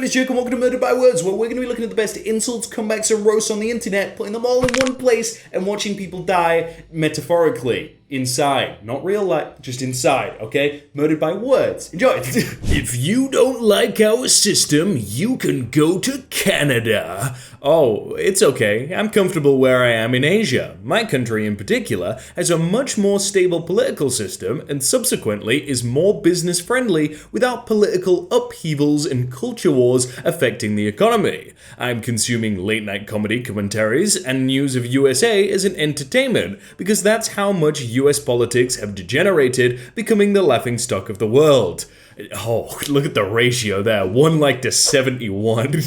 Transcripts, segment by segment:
is Jake and welcome to Murdered by Words, where we're going to be looking at the best insults, comebacks, and roasts on the internet, putting them all in one place and watching people die metaphorically. Inside. Not real life, just inside, okay? Murdered by Words. Enjoy it. If you don't like our system, you can go to Canada. Oh, it's okay. I'm comfortable where I am in Asia. My country in particular has a much more stable political system and subsequently is more business friendly without political upheavals and culture wars affecting the economy. I'm consuming late night comedy commentaries and news of USA as an entertainment because that's how much US politics have degenerated, becoming the laughingstock of the world. Oh, look at the ratio there, 1 to 71.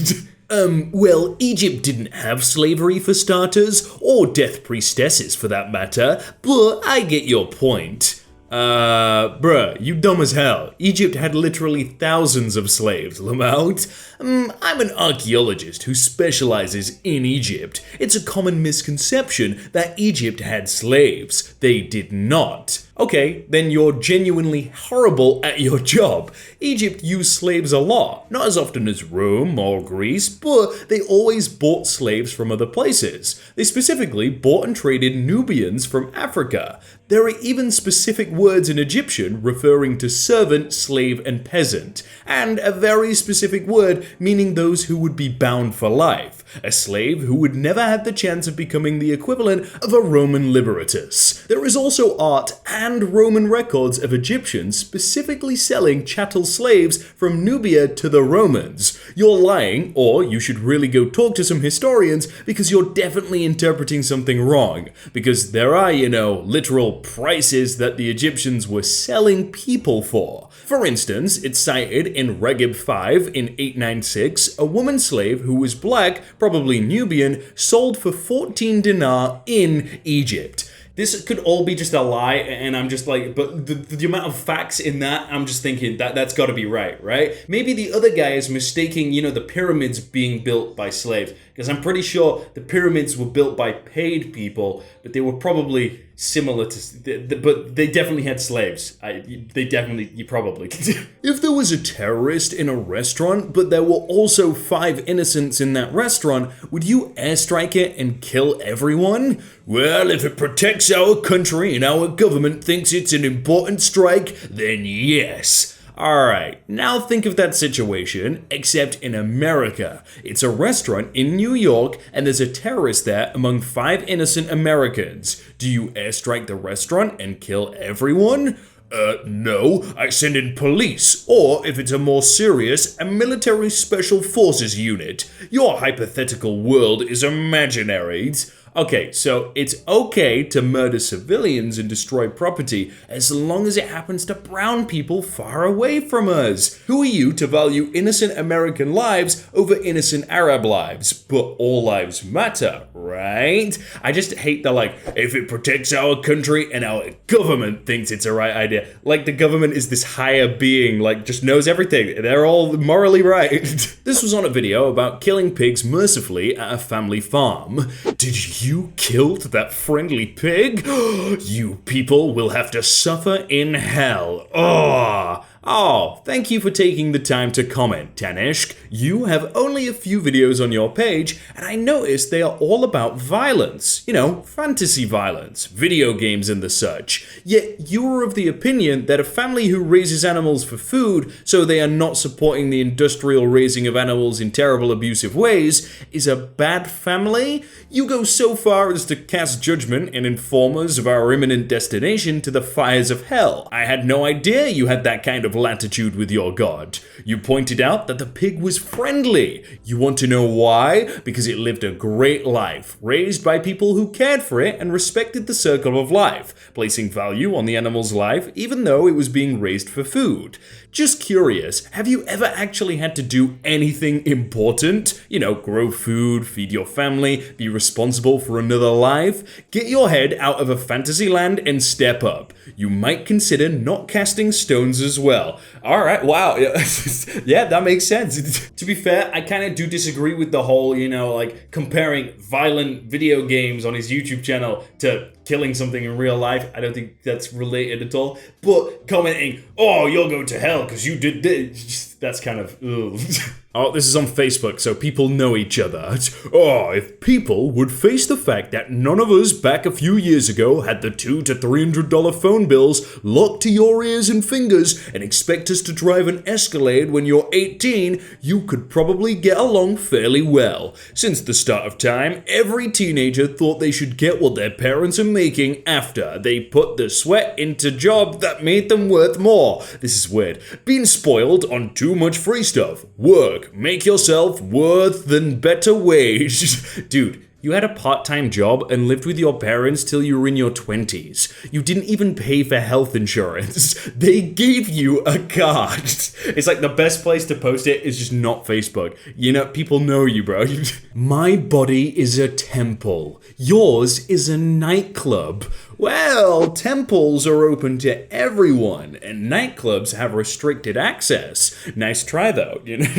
Well, Egypt didn't have slavery for starters, or death priestesses for that matter, but I get your point. Bruh, you dumb as hell. Egypt had literally thousands of slaves, Lamont. I'm an archaeologist who specializes in Egypt. It's a common misconception that Egypt had slaves. They did not. Okay, then you're genuinely horrible at your job. Egypt used slaves a lot, not as often as Rome or Greece, but they always bought slaves from other places. They specifically bought and traded Nubians from Africa. There are even specific words in Egyptian referring to servant, slave, and peasant, and a very specific word meaning those who would be bound for life, a slave who would never have the chance of becoming the equivalent of a Roman liberatus. There is also art and Roman records of Egyptians specifically selling chattel slaves from Nubia to the Romans. You're lying, or you should really go talk to some historians because you're definitely interpreting something wrong, because there are, literal prices that the Egyptians were selling people for. For instance, it's cited in Regib 5 in 896, a woman slave who was black, probably Nubian, sold for 14 dinar in Egypt. This could all be just a lie, and I'm just like, but the amount of facts in that, I'm just thinking that's gotta be right? Maybe the other guy is mistaking, the pyramids being built by slaves, because I'm pretty sure the pyramids were built by paid people, but they were probably similar to, but they definitely had slaves. You probably. If there was a terrorist in a restaurant, but there were also 5 innocents in that restaurant, would you airstrike it and kill everyone? Well, if it protects our country and our government thinks it's an important strike, then yes. Alright, now think of that situation, except in America. It's a restaurant in New York, and there's a terrorist there among 5 innocent Americans. Do you airstrike the restaurant and kill everyone? No, I send in police, or if it's a more serious, a military special forces unit. Your hypothetical world is imaginary. Okay, so it's okay to murder civilians and destroy property as long as it happens to brown people far away from us. Who are you to value innocent American lives over innocent Arab lives? But all lives matter, right? I just hate the if it protects our country and our government thinks it's a right idea. Like the government is this higher being, just knows everything. They're all morally right. This was on a video about killing pigs mercifully at a family farm. Did you killed that friendly pig? You people will have to suffer in hell. Oh, thank you for taking the time to comment, Tanishk. You have only a few videos on your page, and I noticed they are all about violence. Fantasy violence, video games and the such. Yet you are of the opinion that a family who raises animals for food, so they are not supporting the industrial raising of animals in terrible abusive ways, is a bad family? You go so far as to cast judgment and inform us of our imminent destination to the fires of hell. I had no idea you had that kind of latitude with your god. You pointed out that the pig was friendly. You want to know why? Because it lived a great life, raised by people who cared for it and respected the circle of life, placing value on the animal's life even though it was being raised for food. Just curious, have you ever actually had to do anything important? Grow food, feed your family, be responsible for another life? Get your head out of a fantasy land and step up. You might consider not casting stones as well. Alright, wow. Yeah, that makes sense. To be fair, I kind of do disagree with the whole, comparing violent video games on his YouTube channel to killing something in real life. I don't think that's related at all. But commenting, oh, you'll go to hell because you did this, that's kind of, ugh. Oh, this is on Facebook, so people know each other. Oh, if people would face the fact that none of us back a few years ago had the $200 to $300 phone bills locked to your ears and fingers and expect us to drive an Escalade when you're 18, you could probably get along fairly well. Since the start of time, every teenager thought they should get what their parents are making after they put the sweat into jobs that made them worth more. This is weird. Being spoiled on too much free stuff. Work. Make yourself worth the better wage. Dude, you had a part-time job and lived with your parents till you were in your 20s. You didn't even pay for health insurance. They gave you a card. It's like the best place to post it is just not Facebook. You know, people know you, bro. My body is a temple. Yours is a nightclub. Well, temples are open to everyone, and nightclubs have restricted access. Nice try, though, you know?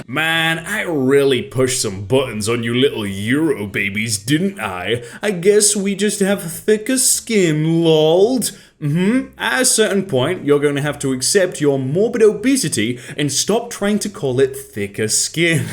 Man, I really pushed some buttons on you little Euro babies, didn't I? I guess we just have thicker skin, lolled. At a certain point, you're going to have to accept your morbid obesity and stop trying to call it thicker skin.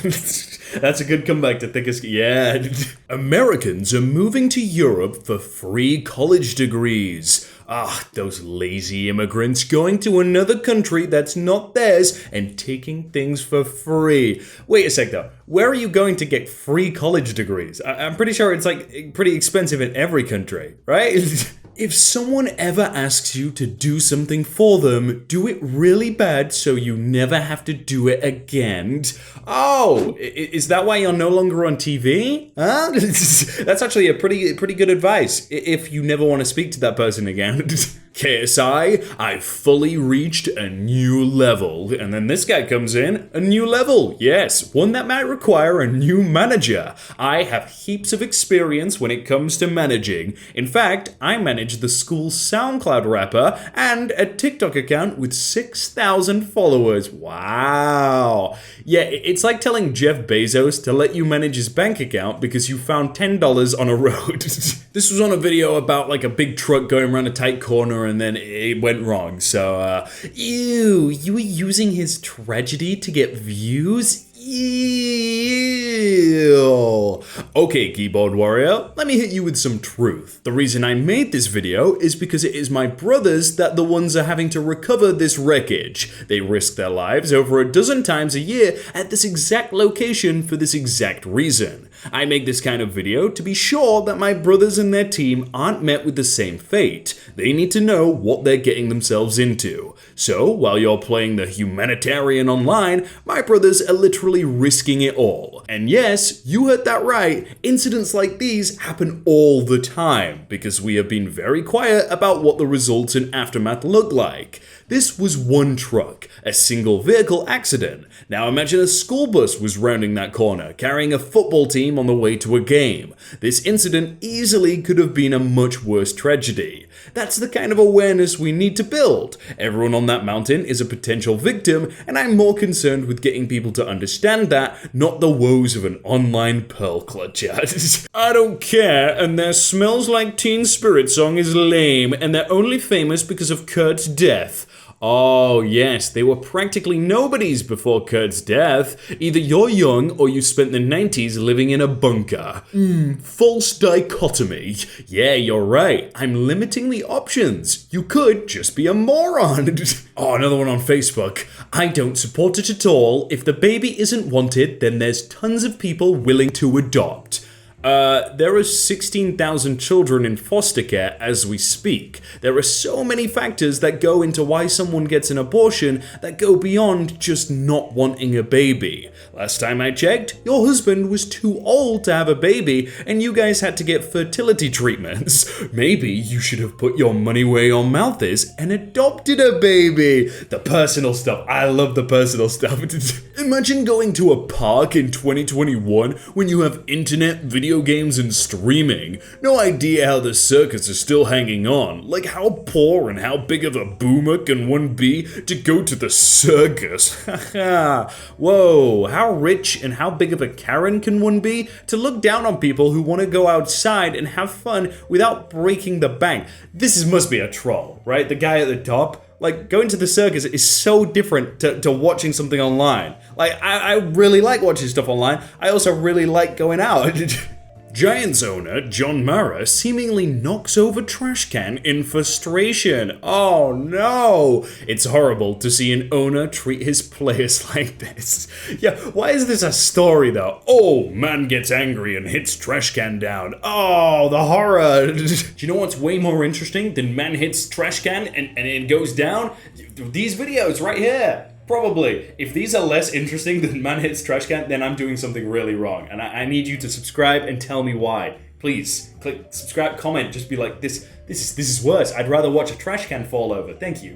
That's a good comeback to thicker skin. Yeah. Americans are moving to Europe for free college degrees. Ah, those lazy immigrants going to another country that's not theirs and taking things for free. Wait a sec though, where are you going to get free college degrees? I'm pretty sure it's like pretty expensive in every country, right? If someone ever asks you to do something for them, do it really bad so you never have to do it again. Oh, is that why you're no longer on TV? Huh? That's actually a pretty good advice if you never want to speak to that person again. KSI, I've fully reached a new level. And then this guy comes in, a new level. Yes, one that might require a new manager. I have heaps of experience when it comes to managing. In fact, I manage the school's SoundCloud rapper and a TikTok account with 6,000 followers. Wow. Yeah, it's like telling Jeff Bezos to let you manage his bank account because you found $10 on a road. This was on a video about like a big truck going around a tight corner and then it went wrong. So, ew, you were using his tragedy to get views? Ew. Okay, keyboard warrior, let me hit you with some truth. The reason I made this video is because it is my brothers that the ones are having to recover this wreckage. They risk their lives over a dozen times a year at this exact location for this exact reason. I make this kind of video to be sure that my brothers and their team aren't met with the same fate. They need to know what they're getting themselves into. So, while you're playing the humanitarian online, my brothers are literally risking it all. And yes, you heard that right, incidents like these happen all the time, because we have been very quiet about what the results and aftermath look like. This was one truck, a single vehicle accident. Now imagine a school bus was rounding that corner, carrying a football team on the way to a game. This incident easily could have been a much worse tragedy. That's the kind of awareness we need to build. Everyone on that mountain is a potential victim, and I'm more concerned with getting people to understand that, not the woes of an online pearl clutcher. I don't care, and their Smells Like Teen Spirit song is lame, and they're only famous because of Kurt's death. Oh yes, they were practically nobodies before Kurt's death. Either you're young or you spent the 90s living in a bunker. False dichotomy. Yeah, you're right. I'm limiting the options. You could just be a moron. Oh, another one on Facebook. I don't support it at all. If the baby isn't wanted, then there's tons of people willing to adopt. There are 16,000 children in foster care as we speak. There are so many factors that go into why someone gets an abortion that go beyond just not wanting a baby. Last time I checked, your husband was too old to have a baby and you guys had to get fertility treatments. Maybe you should have put your money where your mouth is and adopted a baby. The personal stuff. I love the personal stuff. Imagine going to a park in 2021 when you have internet, video games, and streaming. No idea how the circus is still hanging on. Like, how poor and how big of a boomer can one be to go to the circus? Haha. Whoa, how rich and how big of a Karen can one be to look down on people who want to go outside and have fun without breaking the bank? This must be a troll, right? The guy at the top. Like, going to the circus is so different to watching something online. Like, I really like watching stuff online. I also really like going out. Giants owner John Mara seemingly knocks over trash can in frustration. Oh no! It's horrible to see an owner treat his players like this. Yeah, why is this a story though? Oh, man gets angry and hits trash can down. Oh, the horror! Do you know what's way more interesting than man hits trash can and it goes down? These videos right here. Probably. If these are less interesting than man hits trash can, then I'm doing something really wrong. And I need you to subscribe and tell me why. Please, click subscribe, comment, just be like, this is worse. I'd rather watch a trash can fall over. Thank you.